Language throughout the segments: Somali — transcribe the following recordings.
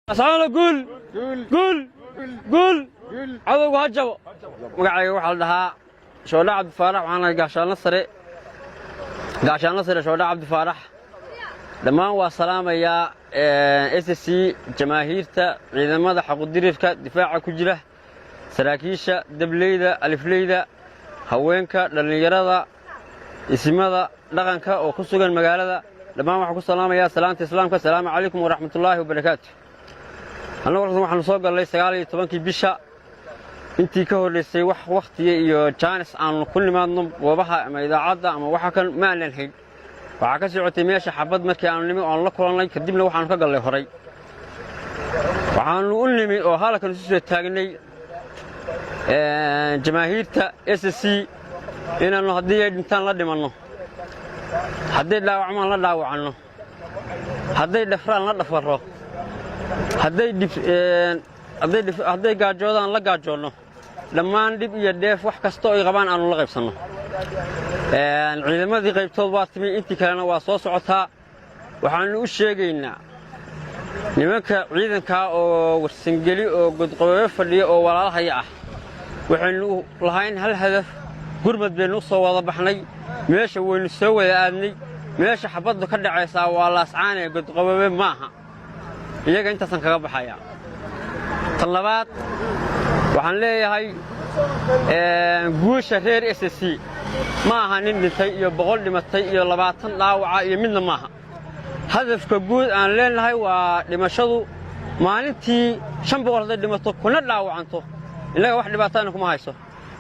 أصلا قول عضو هجبو مقعي واحد لها شولا عبد الفارح وأنا قاشان نصر شولا عبد الفارح لما هو سلام يا SSC جماهيرته إذا ماذا حق الدريفك دفاع كجله سراكيشة دبليدة ألفليدة هوينك للنجرة اسمه لغنك وخصوصا المقالة لما هو حق السلام يا سلامك السلام عليكم ورحمة الله وبركاته. أنا ورث waxaan soo galay 19 bisha intii ka horeysay waqtiga iyo chance aan ku nimaadno goobaha ama idaacada ama waxa kan ma aanan hayn waxa ka socotay meesha xabad markii aan nimi oo la kulanay kadibna waxaan ka galay horay waxaan u nimi oo halkan soo taagnay jamaahiirta SSC inaanu hadii ay dhintaan la dhimano hadii dhaawacmaan la dhaawacano hadii dhafraan la dhafaro hadday gaajoodaan la gaajoono dhammaan dhib iyo dheef wax kasta oo ay qabaan aanu la qaybsanno ciidamadii qaybtood waa timi intii kalena waa soo socotaa waxaanu u sheegaynaa nimanka ciidanka oo warsangeli oo godqowe fadhiya oo walaalahaya ah waxaanu lahayn hal hadaf gurmad baynu soo wada baxnay meesha waynu soo wada aadnay meesha xabaddu ka dhacaysa waa laascaan ee godqowe maaha iyaga intaasan kaga baxaya tan labaad waxaan leeyahay guusha reer SSC ma aha nin dhintay iyo 100 dhimatay iyo 20 dhaawaca iyo midna maaha hadafka guud aan leenahay waa dhimashadu maalintii 500 dhimato kuna dhaawacanto inaga wax dhibaato kuma hayso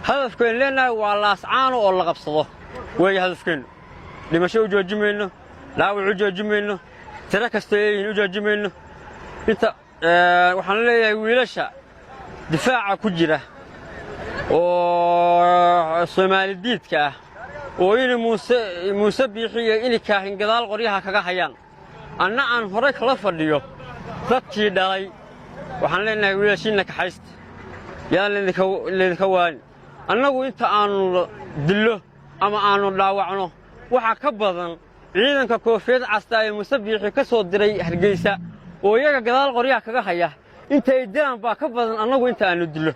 hadafka aan leenahay waa laascaan oo la qabsado way hadafkeenu dhimasho u joojimayno dhaawac u joojimayno tira kasta u joojimayno inta waxaan leeyahay wiilasha difaaca ku jira oo Soomaalidiidka ah oo in Muuse bixiyo in kaahin gadaal qoryaha kaga hayaan anna aan hore kala fadhiyo dadkii dhalay waxaan leenahay wiilashiina ka haysta yaa leedka waan annagu inta aanu dillo ama aanu dhaawacno waxa ka badan ciidanka koofiyad casta ee Muuse bixi ka soo diray Hargeysa oo iyaga gadaal qoryaha kaga haya inta ay diraan baa ka badan annagu inta aanu dilo